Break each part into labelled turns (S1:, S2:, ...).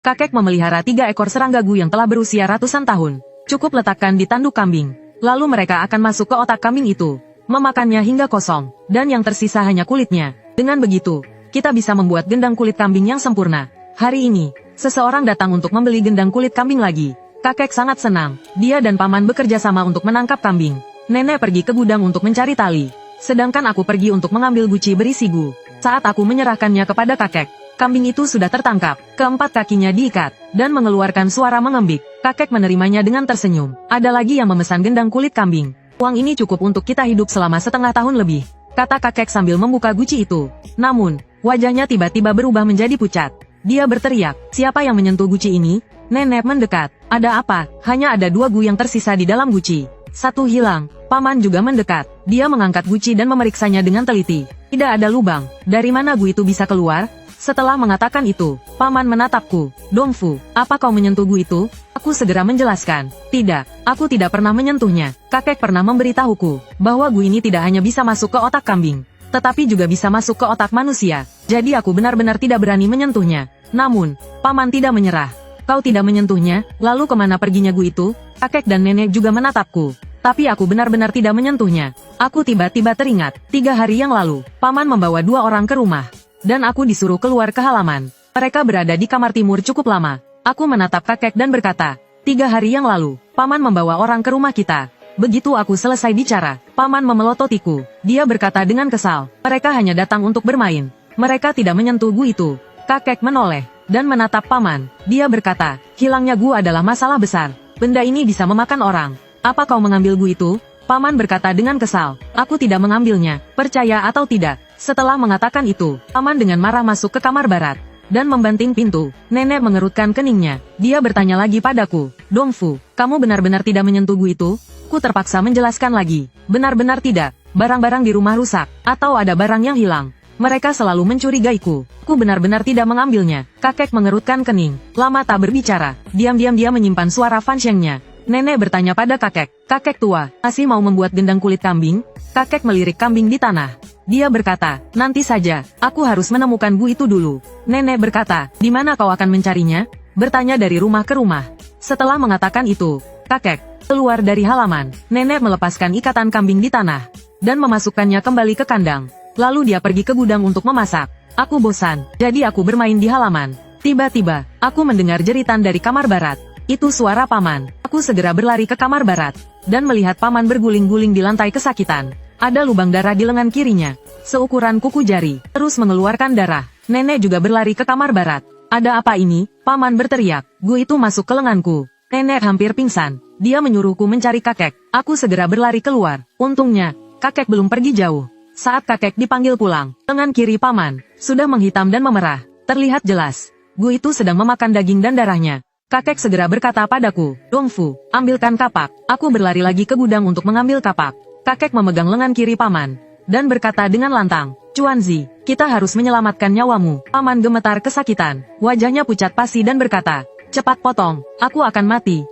S1: Kakek memelihara 3 ekor serangga gu yang telah berusia ratusan tahun. Cukup letakkan di tanduk kambing. Lalu mereka akan masuk ke otak kambing itu, memakannya hingga kosong, dan yang tersisa hanya kulitnya. Dengan begitu, kita bisa membuat gendang kulit kambing yang sempurna. Hari ini, seseorang datang untuk membeli gendang kulit kambing lagi. Kakek sangat senang. Dia dan paman bekerja sama untuk menangkap kambing. Nenek pergi ke gudang untuk mencari tali. Sedangkan aku pergi untuk mengambil guci berisi gu. Saat aku menyerahkannya kepada kakek, kambing itu sudah tertangkap. Keempat kakinya diikat, dan mengeluarkan suara mengembik. Kakek menerimanya dengan tersenyum. Ada lagi yang memesan gendang kulit kambing. Uang ini cukup untuk kita hidup selama setengah tahun lebih, kata kakek sambil membuka guci itu. Namun, wajahnya tiba-tiba berubah menjadi pucat. Dia berteriak, siapa yang menyentuh guci ini? Nenek mendekat. Ada apa? Hanya ada 2 gu yang tersisa di dalam guci. 1 hilang. Paman juga mendekat. Dia mengangkat guci dan memeriksanya dengan teliti. Tidak ada lubang. Dari mana gu itu bisa keluar? Setelah mengatakan itu, paman menatapku. Dongfu, apa kau menyentuh gu itu? Aku segera menjelaskan. Tidak, aku tidak pernah menyentuhnya. Kakek pernah memberitahuku bahwa gu ini tidak hanya bisa masuk ke otak kambing, tetapi juga bisa masuk ke otak manusia. Jadi aku benar-benar tidak berani menyentuhnya. Namun, paman tidak menyerah. Kau tidak menyentuhnya, lalu kemana perginya gu itu? Kakek dan nenek juga menatapku. Tapi aku benar-benar tidak menyentuhnya. Aku tiba-tiba teringat, 3 hari yang lalu, paman membawa 2 orang ke rumah. Dan aku disuruh keluar ke halaman. Mereka berada di kamar timur cukup lama. Aku menatap kakek dan berkata, 3 hari yang lalu, paman membawa orang ke rumah kita. Begitu aku selesai bicara, paman memelototiku. Dia berkata dengan kesal, mereka hanya datang untuk bermain. Mereka tidak menyentuh gu itu. Kakek menoleh dan menatap paman. Dia berkata, hilangnya gu adalah masalah besar. Benda ini bisa memakan orang. Apa kau mengambil gu itu? Paman berkata dengan kesal, aku tidak mengambilnya, percaya atau tidak. Setelah mengatakan itu, paman dengan marah masuk ke kamar barat dan membanting pintu. Nenek mengerutkan keningnya. Dia bertanya lagi padaku, Dongfu, kamu benar-benar tidak menyentuh gu itu? Ku terpaksa menjelaskan lagi, benar-benar tidak. Barang-barang di rumah rusak, atau ada barang yang hilang. Mereka selalu mencurigaiku. Ku benar-benar tidak mengambilnya. Kakek mengerutkan kening. Lama tak berbicara. Diam-diam dia menyimpan suara fanshengnya. Nenek bertanya pada kakek. Kakek tua, masih mau membuat gendang kulit kambing? Kakek melirik kambing di tanah. Dia berkata, nanti saja. Aku harus menemukan gu itu dulu. Nenek berkata, di mana kau akan mencarinya? Bertanya dari rumah ke rumah. Setelah mengatakan itu, kakek keluar dari halaman. Nenek melepaskan ikatan kambing di tanah dan memasukkannya kembali ke kandang. Lalu dia pergi ke gudang untuk memasak. Aku bosan, jadi aku bermain di halaman. Tiba-tiba, aku mendengar jeritan dari kamar barat. Itu suara paman. Aku segera berlari ke kamar barat, dan melihat paman berguling-guling di lantai kesakitan. Ada lubang darah di lengan kirinya, seukuran kuku jari, terus mengeluarkan darah. Nenek juga berlari ke kamar barat. Ada apa ini? Paman berteriak. Gu itu masuk ke lenganku. Nenek hampir pingsan. Dia menyuruhku mencari kakek. Aku segera berlari keluar. Untungnya, kakek belum pergi jauh. Saat kakek dipanggil pulang, lengan kiri paman sudah menghitam dan memerah. Terlihat jelas, gu itu sedang memakan daging dan darahnya. Kakek segera berkata padaku, Dongfu, ambilkan kapak. Aku berlari lagi ke gudang untuk mengambil kapak. Kakek memegang lengan kiri paman dan berkata dengan lantang, Chuanzi, kita harus menyelamatkan nyawamu. Paman gemetar kesakitan. Wajahnya pucat pasi dan berkata, cepat potong, aku akan mati.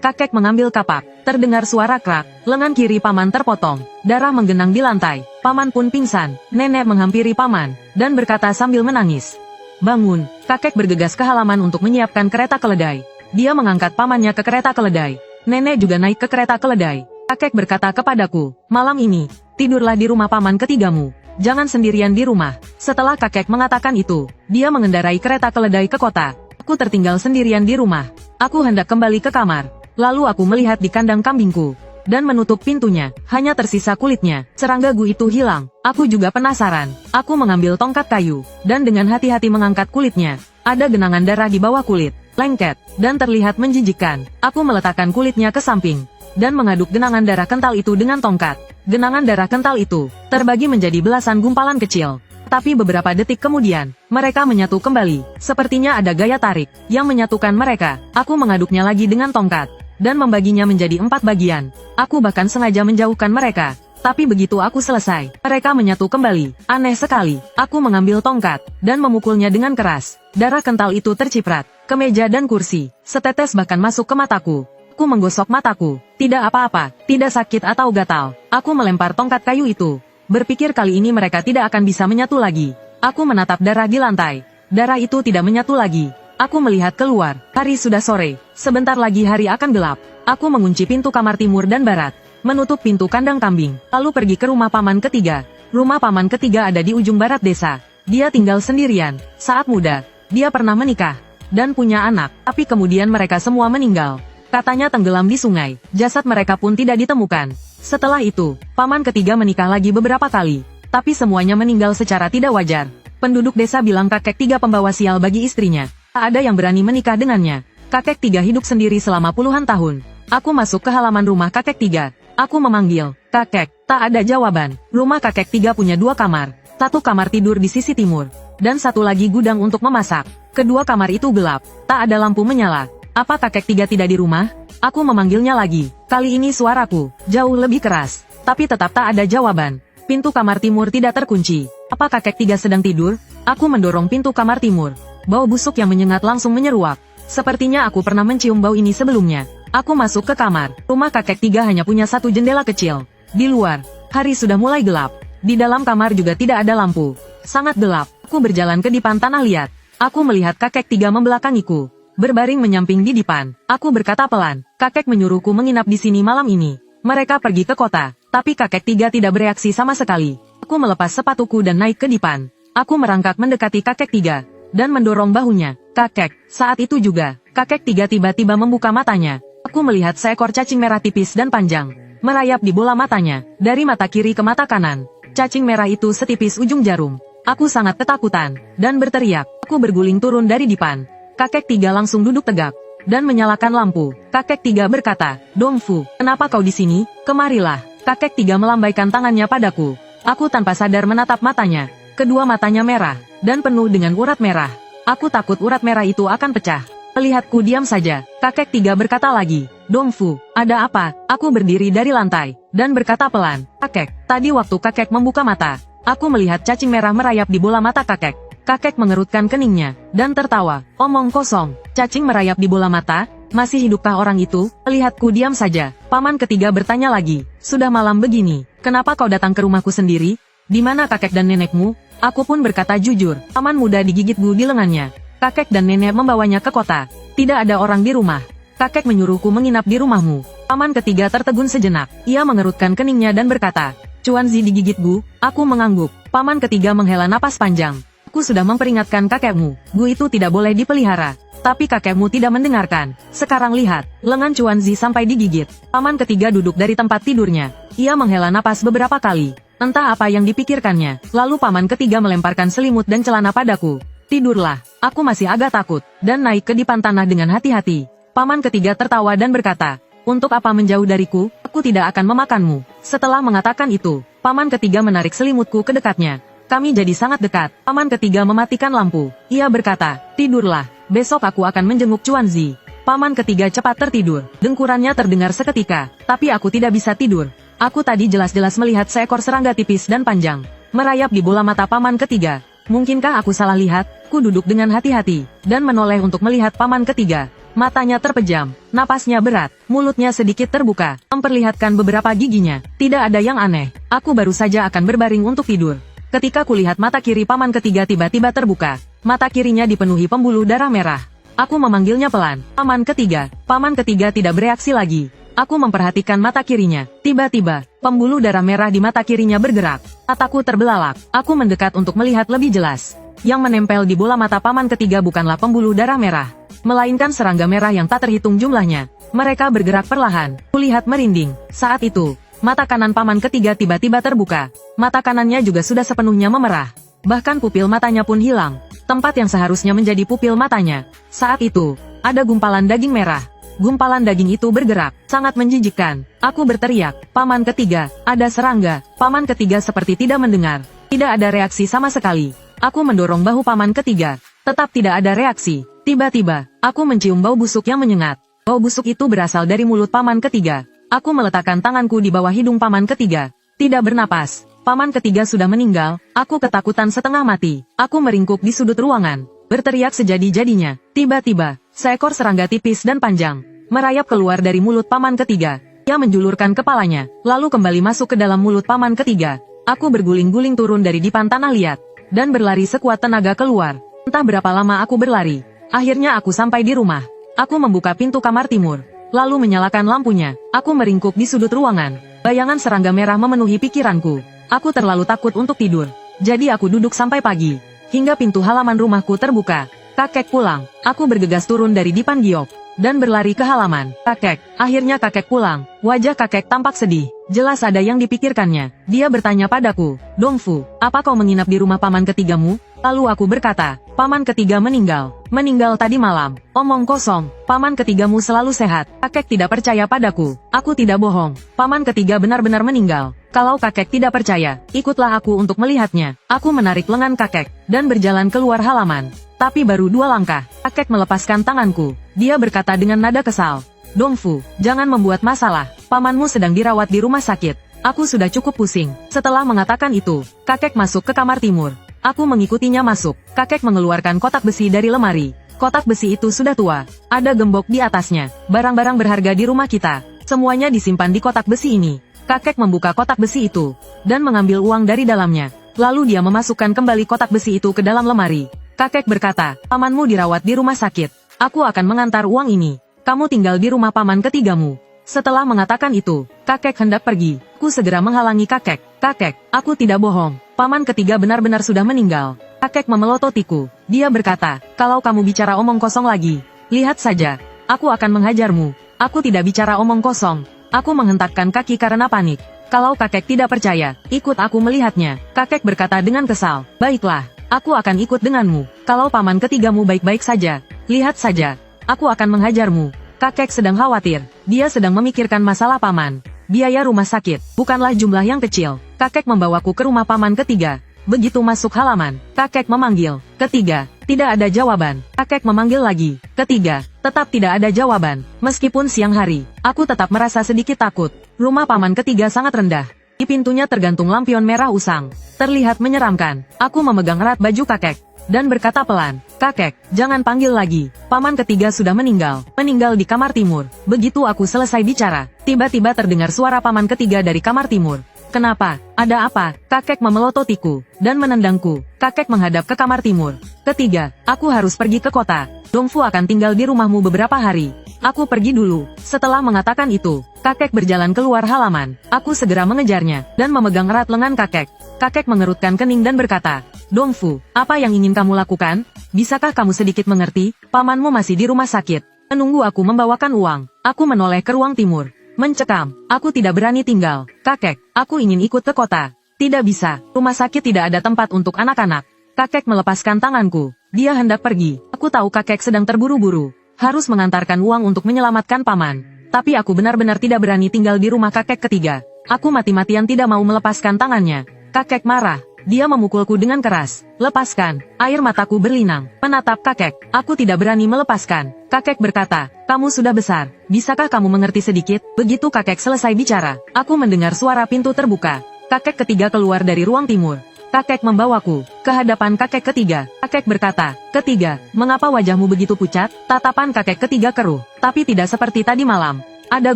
S1: Kakek mengambil kapak. Terdengar suara krak. Lengan kiri paman terpotong. Darah menggenang di lantai. Paman pun pingsan. Nenek menghampiri paman dan berkata sambil menangis, bangun. Kakek bergegas ke halaman untuk menyiapkan kereta keledai. Dia mengangkat pamannya ke kereta keledai. Nenek juga naik ke kereta keledai. Kakek berkata kepadaku, malam ini, tidurlah di rumah paman ketigamu. Jangan sendirian di rumah. Setelah kakek mengatakan itu, dia mengendarai kereta keledai ke kota. Aku tertinggal sendirian di rumah. Aku hendak kembali ke kamar. Lalu aku melihat di kandang kambingku dan menutup pintunya. Hanya tersisa kulitnya. Serangga gu itu hilang. Aku juga penasaran. Aku mengambil tongkat kayu dan dengan hati-hati mengangkat kulitnya. Ada genangan darah di bawah kulit, lengket dan terlihat menjijikkan. Aku meletakkan kulitnya ke samping dan mengaduk genangan darah kental itu dengan tongkat. Genangan darah kental itu terbagi menjadi belasan gumpalan kecil. Tapi beberapa detik kemudian, mereka menyatu kembali. Sepertinya ada gaya tarik yang menyatukan mereka. Aku mengaduknya lagi dengan tongkat dan membaginya menjadi 4 bagian. Aku bahkan sengaja menjauhkan mereka. Tapi begitu aku selesai, mereka menyatu kembali. Aneh sekali. Aku mengambil tongkat dan memukulnya dengan keras. Darah kental itu terciprat ke meja dan kursi. Setetes bahkan masuk ke mataku. Aku menggosok mataku. Tidak apa-apa, tidak sakit atau gatal. Aku melempar tongkat kayu itu. Berpikir kali ini mereka tidak akan bisa menyatu lagi. Aku menatap darah di lantai. Darah itu tidak menyatu lagi. Aku melihat keluar. Hari sudah sore. Sebentar lagi hari akan gelap. Aku mengunci pintu kamar timur dan barat. Menutup pintu kandang kambing. Lalu pergi ke rumah paman ketiga. Rumah paman ketiga ada di ujung barat desa. Dia tinggal sendirian. Saat muda, dia pernah menikah. Dan punya anak. Tapi kemudian mereka semua meninggal. Katanya tenggelam di sungai. Jasad mereka pun tidak ditemukan. Setelah itu, paman ketiga menikah lagi beberapa kali. Tapi semuanya meninggal secara tidak wajar. Penduduk desa bilang kakek tiga pembawa sial bagi istrinya. Tak ada yang berani menikah dengannya. Kakek tiga hidup sendiri selama puluhan tahun. Aku masuk ke halaman rumah kakek tiga. Aku memanggil, kakek. Tak ada jawaban. Rumah kakek tiga punya 2 kamar. 1 kamar tidur di sisi timur. Dan 1 lagi gudang untuk memasak. Kedua kamar itu gelap. Tak ada lampu menyala. Apa kakek tiga tidak di rumah? Aku memanggilnya lagi. Kali ini suaraku jauh lebih keras. Tapi tetap tak ada jawaban. Pintu kamar timur tidak terkunci. Apa kakek tiga sedang tidur? Aku mendorong pintu kamar timur. Bau busuk yang menyengat langsung menyeruak. Sepertinya aku pernah mencium bau ini sebelumnya. Aku masuk ke kamar. Rumah kakek tiga hanya punya 1 jendela kecil. Di luar, hari sudah mulai gelap. Di dalam kamar juga tidak ada lampu. Sangat gelap. Aku berjalan ke dipan tanah liat. Aku melihat kakek tiga membelakangiku. Berbaring menyamping di dipan. Aku berkata pelan. Kakek menyuruhku menginap di sini malam ini. Mereka pergi ke kota. Tapi kakek tiga tidak bereaksi sama sekali. Aku melepas sepatuku dan naik ke dipan. Aku merangkak mendekati kakek tiga. Dan mendorong bahunya. Kakek, saat itu juga, kakek tiga tiba-tiba membuka matanya. Aku melihat seekor cacing merah tipis dan panjang. Merayap di bola matanya. Dari mata kiri ke mata kanan. Cacing merah itu setipis ujung jarum. Aku sangat ketakutan. Dan berteriak. Aku berguling turun dari dipan. Kakek tiga langsung duduk tegak. Dan menyalakan lampu. Kakek tiga berkata, Dongfu, kenapa kau di sini? Kemarilah. Kakek tiga melambaikan tangannya padaku. Aku tanpa sadar menatap matanya. Kedua matanya merah. Dan penuh dengan urat merah. Aku takut urat merah itu akan pecah. Melihatku diam saja. Kakek tiga berkata lagi, Dongfu, ada apa? Aku berdiri dari lantai. Dan berkata pelan, kakek, tadi waktu kakek membuka mata. Aku melihat cacing merah merayap di bola mata kakek. Kakek mengerutkan keningnya. Dan tertawa, omong kosong. Cacing merayap di bola mata? Masih hidupkah orang itu? Melihatku diam saja. Paman ketiga bertanya lagi, sudah malam begini. Kenapa kau datang ke rumahku sendiri? Di mana kakek dan nenekmu? Aku pun berkata jujur. Paman muda digigit Bu di lengannya. Kakek dan nenek membawanya ke kota. Tidak ada orang di rumah. Kakek menyuruhku menginap di rumahmu. Paman ketiga tertegun sejenak. Ia mengerutkan keningnya dan berkata, Chuanzi digigit Bu. Aku mengangguk. Paman ketiga menghela napas panjang. Aku sudah memperingatkan kakekmu. Bu itu tidak boleh dipelihara. Tapi kakekmu tidak mendengarkan. Sekarang lihat, lengan Chuanzi sampai digigit. Paman ketiga duduk dari tempat tidurnya. Ia menghela napas beberapa kali. Entah apa yang dipikirkannya. Lalu paman ketiga melemparkan selimut dan celana padaku. Tidurlah. Aku masih agak takut. Dan naik ke dipan tanah dengan hati-hati. Paman ketiga tertawa dan berkata, untuk apa menjauh dariku? Aku tidak akan memakanmu. Setelah mengatakan itu, paman ketiga menarik selimutku ke dekatnya. Kami jadi sangat dekat. Paman ketiga mematikan lampu. Ia berkata, tidurlah. Besok aku akan menjenguk Chuanzi. Paman ketiga cepat tertidur. Dengkurannya terdengar seketika. Tapi aku tidak bisa tidur. Aku tadi jelas-jelas melihat seekor serangga tipis dan panjang. Merayap di bola mata paman ketiga. Mungkinkah aku salah lihat? Ku duduk dengan hati-hati. Dan menoleh untuk melihat paman ketiga. Matanya terpejam. Napasnya berat. Mulutnya sedikit terbuka. Memperlihatkan beberapa giginya. Tidak ada yang aneh. Aku baru saja akan berbaring untuk tidur. Ketika kulihat mata kiri paman ketiga tiba-tiba terbuka. Mata kirinya dipenuhi pembuluh darah merah. Aku memanggilnya pelan. Paman ketiga. Paman ketiga tidak bereaksi lagi. Aku memperhatikan mata kirinya. Tiba-tiba, pembuluh darah merah di mata kirinya bergerak. Mataku terbelalak. Aku mendekat untuk melihat lebih jelas. Yang menempel di bola mata paman ketiga bukanlah pembuluh darah merah, melainkan serangga merah yang tak terhitung jumlahnya. Mereka bergerak perlahan. Kulihat merinding. Saat itu, mata kanan paman ketiga tiba-tiba terbuka. Mata kanannya juga sudah sepenuhnya memerah. Bahkan pupil matanya pun hilang. Tempat yang seharusnya menjadi pupil matanya. Saat itu, ada gumpalan daging merah. Gumpalan daging itu bergerak, sangat menjijikkan. Aku berteriak, paman ketiga, ada serangga. Paman ketiga seperti tidak mendengar. Tidak ada reaksi sama sekali. Aku mendorong bahu paman ketiga. Tetap tidak ada reaksi. Tiba-tiba, aku mencium bau busuk yang menyengat. Bau busuk itu berasal dari mulut paman ketiga. Aku meletakkan tanganku di bawah hidung paman ketiga. Tidak bernapas. Paman ketiga sudah meninggal. Aku ketakutan setengah mati. Aku meringkuk di sudut ruangan. Berteriak sejadi-jadinya. Tiba-tiba, seekor serangga tipis dan panjang merayap keluar dari mulut paman ketiga. Ia menjulurkan kepalanya, lalu kembali masuk ke dalam mulut paman ketiga. Aku berguling-guling turun dari dipan tanah liat, dan berlari sekuat tenaga keluar. Entah berapa lama aku berlari. Akhirnya aku sampai di rumah. Aku membuka pintu kamar timur, lalu menyalakan lampunya. Aku meringkuk di sudut ruangan. Bayangan serangga merah memenuhi pikiranku. Aku terlalu takut untuk tidur. Jadi aku duduk sampai pagi. Hingga pintu halaman rumahku terbuka. Kakek pulang. Aku bergegas turun dari dipan giok dan berlari ke halaman. Kakek. Akhirnya kakek pulang. Wajah kakek tampak sedih. Jelas ada yang dipikirkannya. Dia bertanya padaku, Dongfu, apa kau menginap di rumah paman ketigamu? Lalu aku berkata, paman ketiga meninggal. Meninggal tadi malam. Omong kosong. Paman ketigamu selalu sehat. Kakek tidak percaya padaku. Aku tidak bohong. Paman ketiga benar-benar meninggal. Kalau kakek tidak percaya, ikutlah aku untuk melihatnya. Aku menarik lengan kakek dan berjalan keluar halaman. Tapi baru 2 langkah, kakek melepaskan tanganku. Dia berkata dengan nada kesal, Dongfu, jangan membuat masalah. Pamanmu sedang dirawat di rumah sakit. Aku sudah cukup pusing. Setelah mengatakan itu, kakek masuk ke kamar timur. Aku mengikutinya masuk. Kakek mengeluarkan kotak besi dari lemari. Kotak besi itu sudah tua. Ada gembok di atasnya. Barang-barang berharga di rumah kita. Semuanya disimpan di kotak besi ini. Kakek membuka kotak besi itu dan mengambil uang dari dalamnya. Lalu dia memasukkan kembali kotak besi itu ke dalam lemari. Kakek berkata, pamanmu dirawat di rumah sakit. Aku akan mengantar uang ini. Kamu tinggal di rumah paman ketigamu. Setelah mengatakan itu, kakek hendak pergi. Ku segera menghalangi kakek. Kakek, aku tidak bohong. Paman ketiga benar-benar sudah meninggal. Kakek memelototiku. Dia berkata, kalau kamu bicara omong kosong lagi, lihat saja. Aku akan menghajarmu. Aku tidak bicara omong kosong. Aku menghentakkan kaki karena panik. Kalau kakek tidak percaya, ikut aku melihatnya. Kakek berkata dengan kesal, baiklah, aku akan ikut denganmu. Kalau paman ketigamu baik-baik saja, lihat saja. Aku akan menghajarmu. Kakek sedang khawatir. Dia sedang memikirkan masalah paman. Biaya rumah sakit bukanlah jumlah yang kecil. Kakek membawaku ke rumah paman ketiga. Begitu masuk halaman, kakek memanggil. Ketiga, tidak ada jawaban. Kakek memanggil lagi. Ketiga, tetap tidak ada jawaban. Meskipun siang hari, aku tetap merasa sedikit takut. Rumah paman ketiga sangat rendah. Di pintunya tergantung lampion merah usang. Terlihat menyeramkan. Aku memegang erat baju kakek dan berkata pelan, kakek, jangan panggil lagi. Paman ketiga sudah meninggal. Meninggal di kamar timur. Begitu aku selesai bicara, tiba-tiba terdengar suara paman ketiga dari kamar timur. Kenapa? Ada apa? Kakek memelototiku dan menendangku. Kakek menghadap ke kamar timur. Ketiga, aku harus pergi ke kota. Dongfu akan tinggal di rumahmu beberapa hari. Aku pergi dulu. Setelah mengatakan itu, kakek berjalan keluar halaman. Aku segera mengejarnya dan memegang erat lengan kakek. Kakek mengerutkan kening dan berkata, Dongfu, apa yang ingin kamu lakukan? Bisakah kamu sedikit mengerti? Pamanmu masih di rumah sakit. Menunggu aku membawakan uang. Aku menoleh ke ruang timur. Mencekam, aku tidak berani tinggal. Kakek, aku ingin ikut ke kota. Tidak bisa, rumah sakit tidak ada tempat untuk anak-anak. Kakek melepaskan tanganku. Dia hendak pergi. Aku tahu kakek sedang terburu-buru. Harus mengantarkan uang untuk menyelamatkan paman. Tapi aku benar-benar tidak berani tinggal di rumah kakek ketiga. Aku mati-matian tidak mau melepaskan tangannya. Kakek marah. Dia memukulku dengan keras. Lepaskan. Air mataku berlinang. Menatap kakek. Aku tidak berani melepaskan. Kakek berkata, kamu sudah besar. Bisakah kamu mengerti sedikit? Begitu kakek selesai bicara, aku mendengar suara pintu terbuka. Kakek ketiga keluar dari ruang timur. Kakek membawaku ke hadapan kakek ketiga. Kakek berkata, ketiga, mengapa wajahmu begitu pucat? Tatapan kakek ketiga keruh, tapi tidak seperti tadi malam. Ada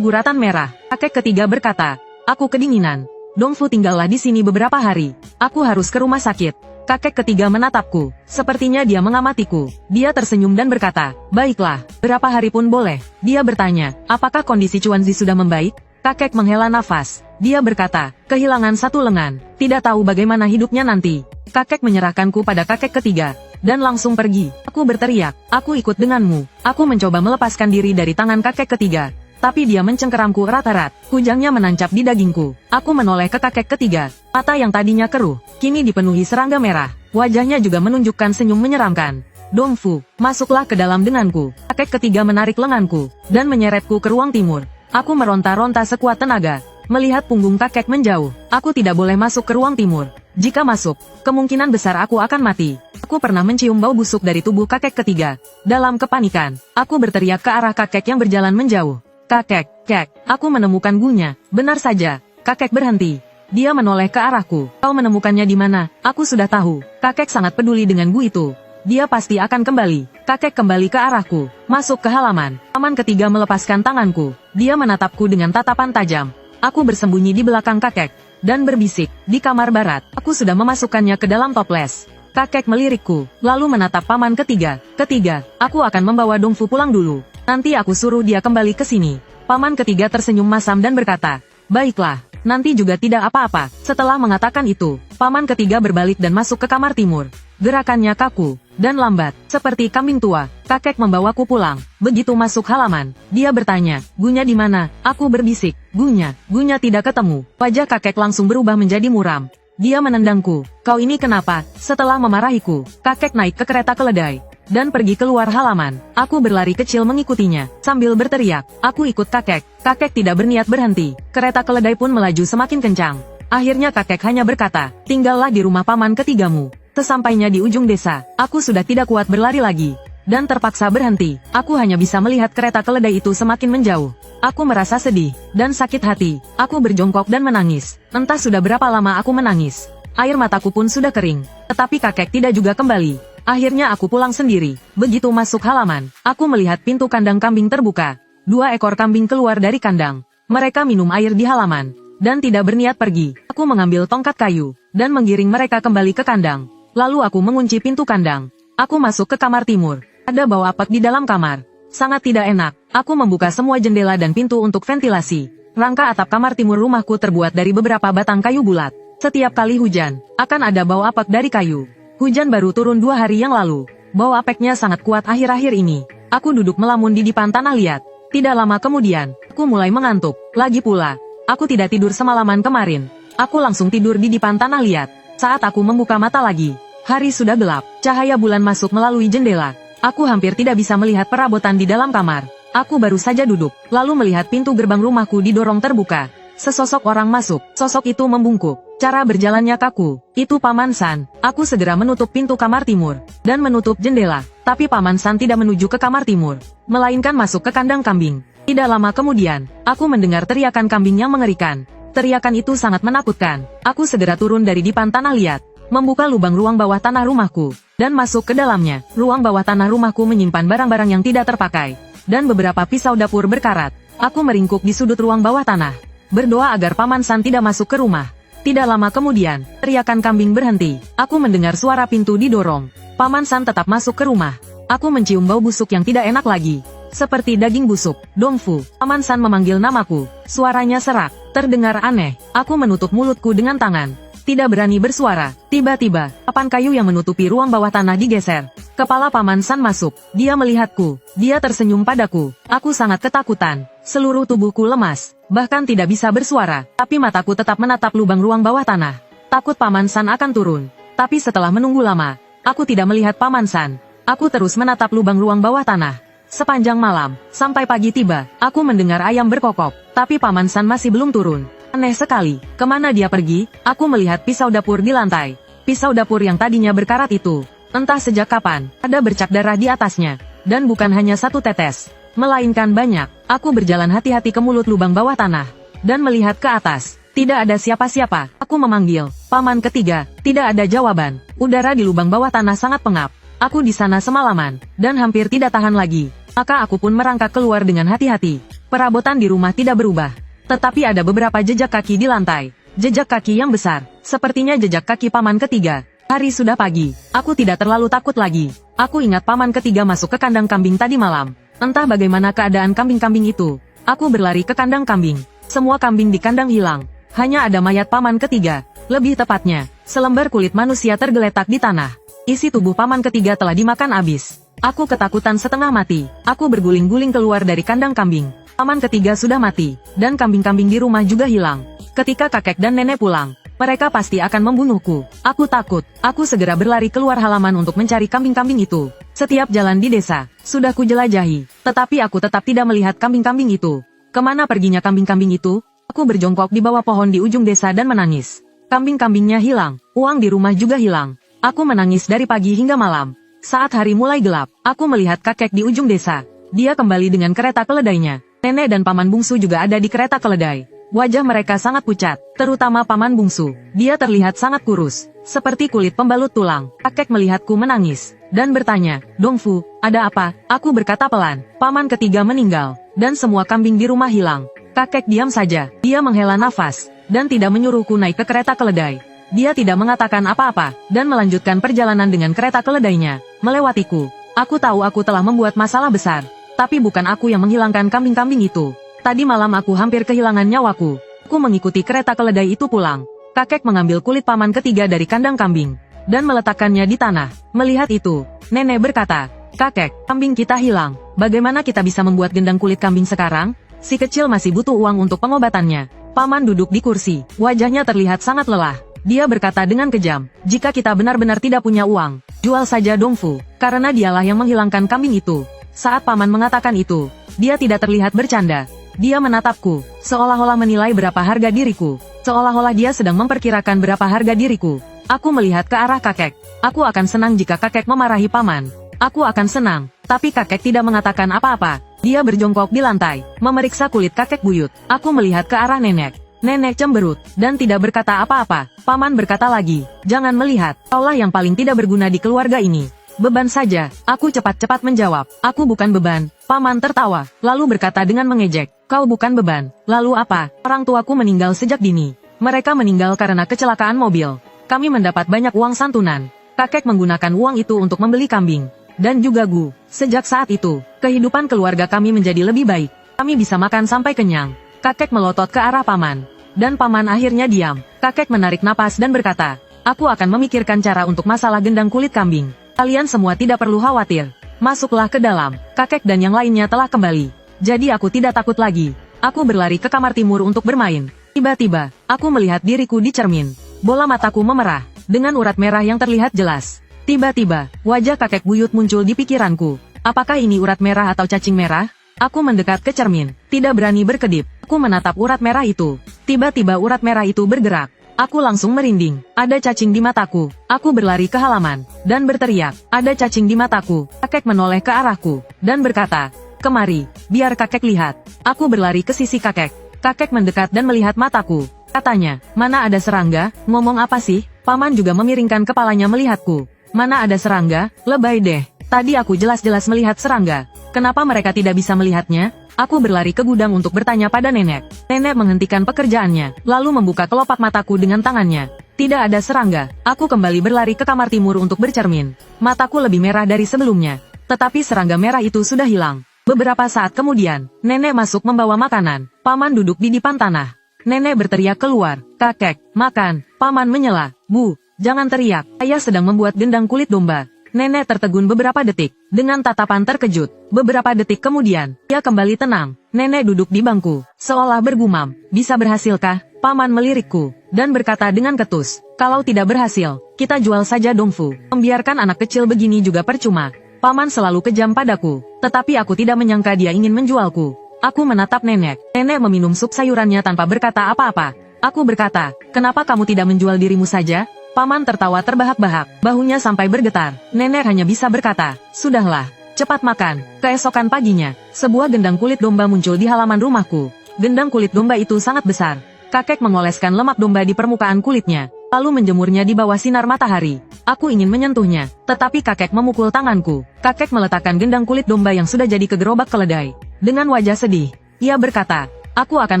S1: guratan merah. Kakek ketiga berkata, aku kedinginan. Dongfu tinggallah di sini beberapa hari. Aku harus ke rumah sakit. Kakek ketiga menatapku. Sepertinya dia mengamatiku. Dia tersenyum dan berkata, baiklah, berapa hari pun boleh. Dia bertanya, apakah kondisi Chuanzi sudah membaik? Kakek menghela nafas. Dia berkata, kehilangan satu lengan. Tidak tahu bagaimana hidupnya nanti. Kakek menyerahkanku pada kakek ketiga dan langsung pergi. Aku berteriak, aku ikut denganmu. Aku mencoba melepaskan diri dari tangan kakek ketiga. Tapi dia mencengkeramku erat-erat. Kujangnya menancap di dagingku. Aku menoleh ke kakek ketiga. Mata yang tadinya keruh, kini dipenuhi serangga merah. Wajahnya juga menunjukkan senyum menyeramkan. Dongfu, masuklah ke dalam denganku. Kakek ketiga menarik lenganku dan menyeretku ke ruang timur. Aku meronta-ronta sekuat tenaga. Melihat punggung kakek menjauh, aku tidak boleh masuk ke ruang timur. Jika masuk, kemungkinan besar aku akan mati. Aku pernah mencium bau busuk dari tubuh kakek ketiga. Dalam kepanikan, aku berteriak ke arah kakek yang berjalan menjauh. Kakek, kek, aku menemukan gunya. Benar saja, kakek berhenti. Dia menoleh ke arahku. Kau menemukannya di mana? Aku sudah tahu. Kakek sangat peduli dengan gu itu. Dia pasti akan kembali. Kakek kembali ke arahku. Masuk ke halaman. Paman ketiga melepaskan tanganku. Dia menatapku dengan tatapan tajam. Aku bersembunyi di belakang kakek dan berbisik, di kamar barat. Aku sudah memasukkannya ke dalam toples. Kakek melirikku, lalu menatap paman ketiga. Ketiga, aku akan membawa Dongfu pulang dulu. Nanti aku suruh dia kembali ke sini. Paman ketiga tersenyum masam dan berkata, baiklah, nanti juga tidak apa-apa. Setelah mengatakan itu, paman ketiga berbalik dan masuk ke kamar timur. Gerakannya kaku dan lambat, seperti kambing tua. Kakek membawaku pulang. Begitu masuk halaman, dia bertanya, Gunya di mana? Aku berbisik, Gunya tidak ketemu. Wajah kakek langsung berubah menjadi muram. Dia menendangku. Kau ini kenapa? Setelah memarahiku, kakek naik ke kereta keledai dan pergi keluar halaman. Aku berlari kecil mengikutinya, sambil berteriak, aku ikut kakek. Kakek tidak berniat berhenti. Kereta keledai pun melaju semakin kencang. Akhirnya kakek hanya berkata, tinggallah di rumah paman ketigamu. Sesampainya di ujung desa, aku sudah tidak kuat berlari lagi, dan terpaksa berhenti. Aku hanya bisa melihat kereta keledai itu semakin menjauh. Aku merasa sedih, dan sakit hati. Aku berjongkok dan menangis. Entah sudah berapa lama aku menangis. Air mataku pun sudah kering, tetapi kakek tidak juga kembali. Akhirnya aku pulang sendiri. Begitu masuk halaman, aku melihat pintu kandang kambing terbuka. 2 ekor kambing keluar dari kandang. Mereka minum air di halaman, dan tidak berniat pergi. Aku mengambil tongkat kayu, dan menggiring mereka kembali ke kandang. Lalu aku mengunci pintu kandang. Aku masuk ke kamar timur. Ada bau apek di dalam kamar. Sangat tidak enak. Aku membuka semua jendela dan pintu untuk ventilasi. Rangka atap kamar timur rumahku terbuat dari beberapa batang kayu bulat. Setiap kali hujan, akan ada bau apek dari kayu. Hujan baru turun 2 hari yang lalu. Bau apeknya sangat kuat akhir-akhir ini. Aku duduk melamun di depan tanah liat. Tidak lama kemudian, aku mulai mengantuk. Lagi pula, aku tidak tidur semalaman kemarin. Aku langsung tidur di depan tanah liat. Saat aku membuka mata lagi, hari sudah gelap, cahaya bulan masuk melalui jendela. Aku hampir tidak bisa melihat perabotan di dalam kamar. Aku baru saja duduk, lalu melihat pintu gerbang rumahku didorong terbuka. Sesosok orang masuk, sosok itu membungkuk. Cara berjalannya kaku. Itu Paman San. Aku segera menutup pintu kamar timur, dan menutup jendela. Tapi Paman San tidak menuju ke kamar timur, melainkan masuk ke kandang kambing. Tidak lama kemudian, aku mendengar teriakan kambing yang mengerikan. Teriakan itu sangat menakutkan. Aku segera turun dari depan tanah liat, membuka lubang ruang bawah tanah rumahku, dan masuk ke dalamnya. Ruang bawah tanah rumahku menyimpan barang-barang yang tidak terpakai, dan beberapa pisau dapur berkarat. Aku meringkuk di sudut ruang bawah tanah, berdoa agar Paman San tidak masuk ke rumah. Tidak lama kemudian, teriakan kambing berhenti. Aku mendengar suara pintu didorong. Paman San tetap masuk ke rumah. Aku mencium bau busuk yang tidak enak lagi, seperti daging busuk. Dongfu. Paman San memanggil namaku. Suaranya serak, terdengar aneh. Aku menutup mulutku dengan tangan, tidak berani bersuara. Tiba-tiba, papan kayu yang menutupi ruang bawah tanah digeser. Kepala Paman San masuk. Dia melihatku. Dia tersenyum padaku. Aku sangat ketakutan. Seluruh tubuhku lemas, bahkan tidak bisa bersuara. Tapi mataku tetap menatap lubang ruang bawah tanah. Takut Paman San akan turun. Tapi setelah menunggu lama, aku tidak melihat Paman San. Aku terus menatap lubang ruang bawah tanah. Sepanjang malam, sampai pagi tiba, aku mendengar ayam berkokok. Tapi Paman San masih belum turun. Aneh sekali, kemana dia pergi? Aku melihat pisau dapur di lantai. Pisau dapur yang tadinya berkarat itu, entah sejak kapan, ada bercak darah di atasnya. Dan bukan hanya satu tetes, melainkan banyak. Aku berjalan hati-hati ke mulut lubang bawah tanah, dan melihat ke atas. Tidak ada siapa-siapa. Aku memanggil, Paman ketiga. Tidak ada jawaban. Udara di lubang bawah tanah sangat pengap. Aku di sana semalaman, dan hampir tidak tahan lagi. Maka aku pun merangkak keluar dengan hati-hati. Perabotan di rumah tidak berubah, tetapi ada beberapa jejak kaki di lantai. Jejak kaki yang besar, sepertinya jejak kaki Paman ketiga. Hari sudah pagi. Aku tidak terlalu takut lagi. Aku ingat Paman ketiga masuk ke kandang kambing tadi malam. Entah bagaimana keadaan kambing-kambing itu. Aku berlari ke kandang kambing. Semua kambing di kandang hilang. Hanya ada mayat Paman ketiga. Lebih tepatnya, selembar kulit manusia tergeletak di tanah. Isi tubuh Paman ketiga telah dimakan habis. Aku ketakutan setengah mati. Aku berguling-guling keluar dari kandang kambing. Paman ketiga sudah mati, dan kambing-kambing di rumah juga hilang. Ketika kakek dan nenek pulang, mereka pasti akan membunuhku. Aku takut. Aku segera berlari keluar halaman untuk mencari kambing-kambing itu. Setiap jalan di desa, sudah kujelajahi, tetapi aku tetap tidak melihat kambing-kambing itu. Kemana perginya kambing-kambing itu? Aku berjongkok di bawah pohon di ujung desa dan menangis. Kambing-kambingnya hilang, uang di rumah juga hilang. Aku menangis dari pagi hingga malam. Saat hari mulai gelap, aku melihat kakek di ujung desa. Dia kembali dengan kereta keledainya. Nenek dan paman bungsu juga ada di kereta keledai. Wajah mereka sangat pucat, terutama paman bungsu. Dia terlihat sangat kurus, seperti kulit pembalut tulang. Kakek melihatku menangis, dan bertanya, Dongfu, ada apa? Aku berkata pelan, Paman ketiga meninggal, dan semua kambing di rumah hilang. Kakek diam saja. Dia menghela nafas, dan tidak menyuruhku naik ke kereta keledai. Dia tidak mengatakan apa-apa, dan melanjutkan perjalanan dengan kereta keledainya, melewatiku. Aku tahu aku telah membuat masalah besar. Tapi bukan aku yang menghilangkan kambing-kambing itu. Tadi malam aku hampir kehilangan nyawaku. Aku mengikuti kereta keledai itu pulang. Kakek mengambil kulit paman ketiga dari kandang kambing, dan meletakkannya di tanah. Melihat itu, nenek berkata, "Kakek, kambing kita hilang. Bagaimana kita bisa membuat gendang kulit kambing sekarang? Si kecil masih butuh uang untuk pengobatannya." Paman duduk di kursi, wajahnya terlihat sangat lelah. Dia berkata dengan kejam, "Jika kita benar-benar tidak punya uang, jual saja Dongfu, karena dialah yang menghilangkan kambing itu." Saat paman mengatakan itu, dia tidak terlihat bercanda. Dia menatapku, seolah-olah menilai berapa harga diriku. Seolah-olah dia sedang memperkirakan berapa harga diriku. Aku melihat ke arah kakek. Aku akan senang jika kakek memarahi paman. Aku akan senang, tapi kakek tidak mengatakan apa-apa. Dia berjongkok di lantai, memeriksa kulit kakek buyut. Aku melihat ke arah nenek. Nenek cemberut, dan tidak berkata apa-apa. Paman berkata lagi, "Jangan melihat, kaulah yang paling tidak berguna di keluarga ini." "Beban saja," aku cepat-cepat menjawab. "Aku bukan beban." Paman tertawa, lalu berkata dengan mengejek, "Kau bukan beban. Lalu apa?" "Orang tuaku meninggal sejak dini. Mereka meninggal karena kecelakaan mobil. Kami mendapat banyak uang santunan. Kakek menggunakan uang itu untuk membeli kambing. Dan juga gu. Sejak saat itu, kehidupan keluarga kami menjadi lebih baik. Kami bisa makan sampai kenyang." Kakek melotot ke arah paman. Dan paman akhirnya diam. Kakek menarik napas dan berkata, "Aku akan memikirkan cara untuk masalah gendang kulit kambing. Kalian semua tidak perlu khawatir. Masuklah ke dalam." Kakek dan yang lainnya telah kembali. Jadi aku tidak takut lagi. Aku berlari ke kamar timur untuk bermain. Tiba-tiba, aku melihat diriku di cermin. Bola mataku memerah, dengan urat merah yang terlihat jelas. Tiba-tiba, wajah kakek buyut muncul di pikiranku. Apakah ini urat merah atau cacing merah? Aku mendekat ke cermin, tidak berani berkedip. Aku menatap urat merah itu. Tiba-tiba urat merah itu bergerak. Aku langsung merinding. Ada cacing di mataku. Aku berlari ke halaman, dan berteriak, "Ada cacing di mataku." Kakek menoleh ke arahku, dan berkata, "Kemari, biar kakek lihat." Aku berlari ke sisi kakek. Kakek mendekat dan melihat mataku. Katanya, "Mana ada serangga? Ngomong apa sih?" Paman juga memiringkan kepalanya melihatku. "Mana ada serangga? Lebay deh. Tadi aku jelas-jelas melihat serangga. Kenapa mereka tidak bisa melihatnya?" Aku berlari ke gudang untuk bertanya pada nenek. Nenek menghentikan pekerjaannya, lalu membuka kelopak mataku dengan tangannya. Tidak ada serangga. Aku kembali berlari ke kamar timur untuk bercermin. Mataku lebih merah dari sebelumnya. Tetapi serangga merah itu sudah hilang. Beberapa saat kemudian, nenek masuk membawa makanan. Paman duduk di depan tanah. Nenek berteriak keluar, "Kakek, makan." Paman menyela, "Bu, jangan teriak. Ayah sedang membuat gendang kulit domba." Nenek tertegun beberapa detik, dengan tatapan terkejut. Beberapa detik kemudian, ia kembali tenang. Nenek duduk di bangku, seolah bergumam, "Bisa berhasilkah?" Paman melirikku, dan berkata dengan ketus, "Kalau tidak berhasil, kita jual saja Dongfu. Membiarkan anak kecil begini juga percuma." Paman selalu kejam padaku, tetapi aku tidak menyangka dia ingin menjualku. Aku menatap nenek. Nenek meminum sup sayurannya tanpa berkata apa-apa. Aku berkata, "Kenapa kamu tidak menjual dirimu saja?" Paman tertawa terbahak-bahak, bahunya sampai bergetar. Nenek hanya bisa berkata, "Sudahlah, cepat makan." Keesokan paginya, sebuah gendang kulit domba muncul di halaman rumahku. Gendang kulit domba itu sangat besar. Kakek mengoleskan lemak domba di permukaan kulitnya, lalu menjemurnya di bawah sinar matahari. Aku ingin menyentuhnya, tetapi kakek memukul tanganku. Kakek meletakkan gendang kulit domba yang sudah jadi ke gerobak keledai. Dengan wajah sedih, ia berkata, "Aku akan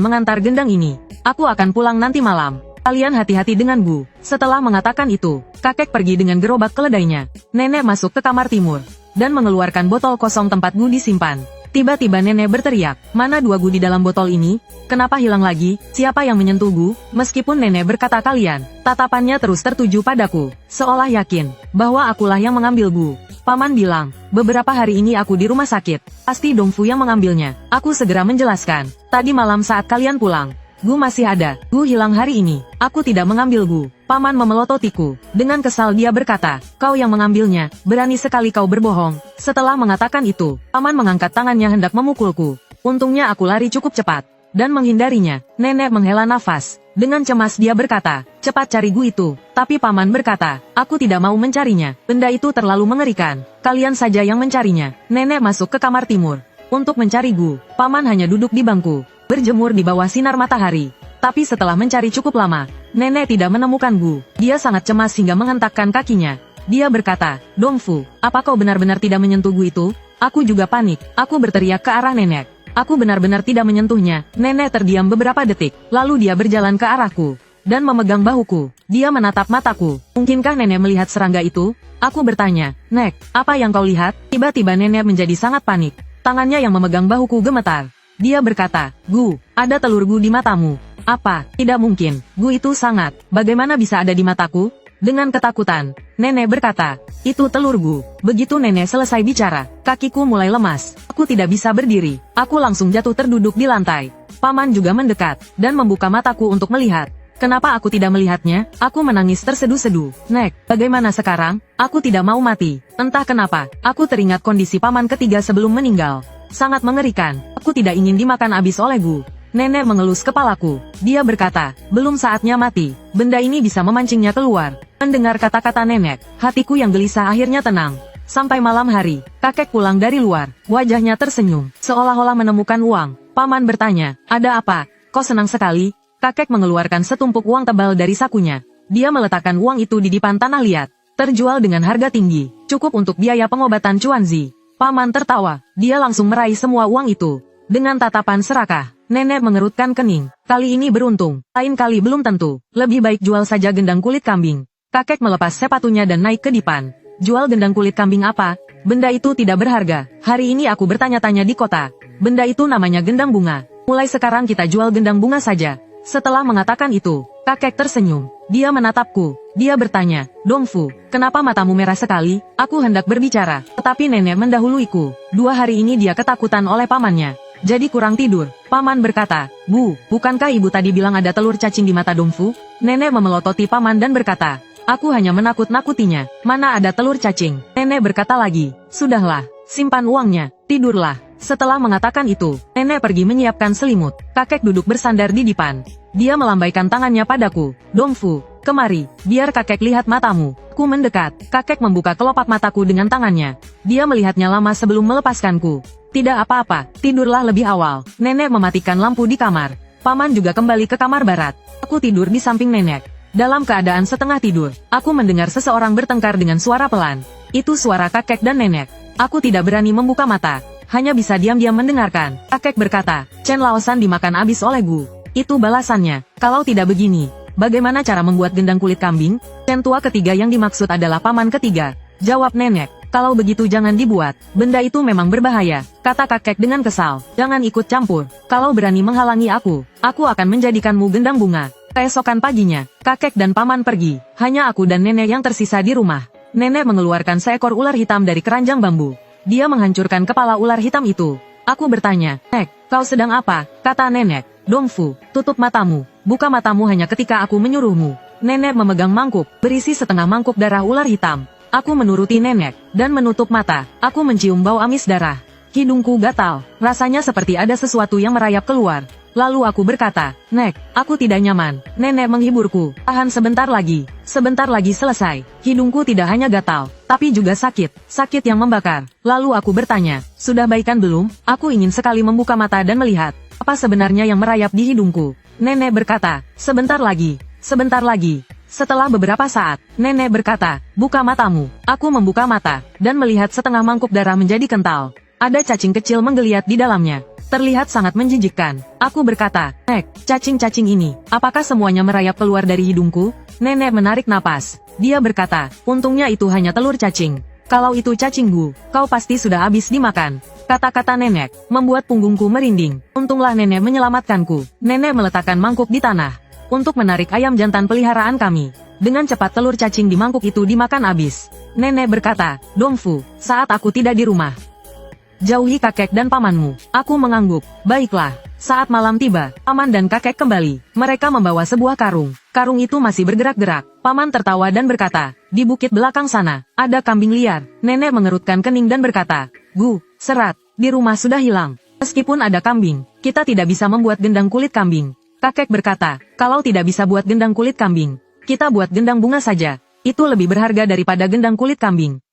S1: mengantar gendang ini. Aku akan pulang nanti malam. Kalian hati-hati dengan Bu." Setelah mengatakan itu, kakek pergi dengan gerobak keledainya. Nenek masuk ke kamar timur, dan mengeluarkan botol kosong tempat Gu disimpan. Tiba-tiba nenek berteriak, "Mana 2 Gu di dalam botol ini? Kenapa hilang lagi? Siapa yang menyentuh Gu?" Meskipun nenek berkata kalian, tatapannya terus tertuju padaku, seolah yakin, bahwa akulah yang mengambil Gu. Paman bilang, "Beberapa hari ini aku di rumah sakit. Pasti Dongfu yang mengambilnya." Aku segera menjelaskan, "Tadi malam saat kalian pulang, Gu masih ada. Gu hilang hari ini. Aku tidak mengambil Gu." Paman memelototiku. Dengan kesal dia berkata, "Kau yang mengambilnya. Berani sekali kau berbohong." Setelah mengatakan itu, paman mengangkat tangannya hendak memukulku. Untungnya aku lari cukup cepat, dan menghindarinya. Nenek menghela nafas. Dengan cemas dia berkata, "Cepat cari Gu itu." Tapi paman berkata, "Aku tidak mau mencarinya. Benda itu terlalu mengerikan. Kalian saja yang mencarinya." Nenek masuk ke kamar timur untuk mencari Gu. Paman hanya duduk di bangku, berjemur di bawah sinar matahari. Tapi setelah mencari cukup lama, nenek tidak menemukan Gu. Dia sangat cemas hingga menghentakkan kakinya. Dia berkata, "Dongfu, apa kau benar-benar tidak menyentuh Gu itu?" Aku juga panik. Aku berteriak ke arah nenek. Aku benar-benar tidak menyentuhnya. Nenek terdiam beberapa detik, lalu dia berjalan ke arahku. dan memegang bahuku. Dia menatap mataku. Mungkinkah nenek melihat serangga itu? Aku bertanya, Nek, apa yang kau lihat? Tiba-tiba nenek menjadi sangat panik. Tangannya yang memegang bahuku gemetar. Dia berkata, Gu, ada telur Gu di matamu. Apa? Tidak mungkin. Gu itu sangat. Bagaimana bisa ada di mataku? Dengan ketakutan, nenek berkata, itu telur Gu. Begitu nenek selesai bicara, kakiku mulai lemas. Aku tidak bisa berdiri. Aku langsung jatuh terduduk di lantai. Paman juga mendekat, dan membuka mataku untuk melihat. Kenapa aku tidak melihatnya? Aku menangis terseduh-seduh. Nek, bagaimana sekarang? Aku tidak mau mati. Entah kenapa, aku teringat kondisi paman ketiga sebelum meninggal. Sangat mengerikan. Aku tidak ingin dimakan habis oleh Gu. Nenek mengelus kepalaku. Dia berkata, belum saatnya mati. Benda ini bisa memancingnya keluar. Mendengar kata-kata nenek, hatiku yang gelisah akhirnya tenang. Sampai malam hari, kakek pulang dari luar. Wajahnya tersenyum, seolah-olah menemukan uang. Paman bertanya, ada apa? Kau senang sekali? Kakek mengeluarkan setumpuk uang tebal dari sakunya. Dia meletakkan uang itu di depan tanah liat. Terjual dengan harga tinggi, cukup untuk biaya pengobatan Chuanzi. Paman tertawa, dia langsung meraih semua uang itu. Dengan tatapan serakah, nenek mengerutkan kening. Kali ini beruntung, lain kali belum tentu. Lebih baik jual saja gendang kulit kambing. Kakek melepas sepatunya dan naik ke dipan. Jual gendang kulit kambing apa? Benda itu tidak berharga. Hari ini aku bertanya-tanya di kota. Benda itu namanya gendang bunga. Mulai sekarang kita jual gendang bunga saja. Setelah mengatakan itu, kakek tersenyum. Dia menatapku. Dia bertanya, Dongfu, kenapa matamu merah sekali? Aku hendak berbicara, tetapi nenek mendahuluiku. 2 hari ini dia ketakutan oleh pamannya. Jadi kurang tidur. Paman berkata, Bu, bukankah ibu tadi bilang ada telur cacing di mata Dongfu? Nenek memelototi paman dan berkata, aku hanya menakut-nakutinya. Mana ada telur cacing? Nenek berkata lagi, sudahlah, simpan uangnya, tidurlah. Setelah mengatakan itu, nenek pergi menyiapkan selimut. Kakek duduk bersandar di dipan. Dia melambaikan tangannya padaku. Dongfu, kemari, biar kakek lihat matamu. Ku mendekat. Kakek membuka kelopak mataku dengan tangannya. Dia melihatnya lama sebelum melepaskanku. Tidak apa-apa, tidurlah lebih awal. Nenek mematikan lampu di kamar. Paman juga kembali ke kamar barat. Aku tidur di samping nenek. Dalam keadaan setengah tidur, aku mendengar seseorang bertengkar dengan suara pelan. Itu suara kakek dan nenek. Aku tidak berani membuka mata. Hanya bisa diam-diam mendengarkan. Kakek berkata, Chen Laosan dimakan habis oleh Gu. Itu balasannya. Kalau tidak begini, bagaimana cara membuat gendang kulit kambing? Chen tua ketiga yang dimaksud adalah paman ketiga. Jawab nenek. Kalau begitu jangan dibuat. Benda itu memang berbahaya. Kata kakek dengan kesal. Jangan ikut campur. Kalau berani menghalangi aku akan menjadikanmu gendang bunga. Keesokan paginya, kakek dan paman pergi. Hanya aku dan nenek yang tersisa di rumah. Nenek mengeluarkan seekor ular hitam dari keranjang bambu. Dia menghancurkan kepala ular hitam itu. Aku bertanya, Nek, kau sedang apa? Kata nenek, Dongfu, tutup matamu. Buka matamu hanya ketika aku menyuruhmu. Nenek memegang mangkuk, berisi setengah mangkuk darah ular hitam. Aku menuruti nenek, dan menutup mata. Aku mencium bau amis darah. Hidungku gatal, rasanya seperti ada sesuatu yang merayap keluar. Lalu aku berkata, Nek, aku tidak nyaman. Nenek menghiburku, tahan sebentar lagi. Sebentar lagi selesai. Hidungku tidak hanya gatal, tapi juga sakit. Sakit yang membakar. Lalu aku bertanya, sudah baikan belum? Aku ingin sekali membuka mata dan melihat apa sebenarnya yang merayap di hidungku. Nenek berkata, sebentar lagi. Sebentar lagi. Setelah beberapa saat, nenek berkata, buka matamu. Aku membuka mata, dan melihat setengah mangkuk darah menjadi kental. Ada cacing kecil menggeliat di dalamnya. Terlihat sangat menjijikkan. Aku berkata, Nek, cacing-cacing ini, apakah semuanya merayap keluar dari hidungku? Nenek menarik napas. Dia berkata, untungnya itu hanya telur cacing. Kalau itu cacing Gu, kau pasti sudah habis dimakan. Kata-kata nenek, membuat punggungku merinding. Untunglah nenek menyelamatkanku. Nenek meletakkan mangkuk di tanah untuk menarik ayam jantan peliharaan kami. Dengan cepat telur cacing di mangkuk itu dimakan habis. Nenek berkata, Dongfu, saat aku tidak di rumah, jauhi kakek dan pamanmu. Aku mengangguk. Baiklah. Saat malam tiba, paman dan kakek kembali. Mereka membawa sebuah karung. Karung itu masih bergerak-gerak. Paman tertawa dan berkata, di bukit belakang sana, ada kambing liar. Nenek mengerutkan kening dan berkata, Gu, serat, di rumah sudah hilang. Meskipun ada kambing, kita tidak bisa membuat gendang kulit kambing. Kakek berkata, kalau tidak bisa buat gendang kulit kambing, kita buat gendang bunga saja. Itu lebih berharga daripada gendang kulit kambing.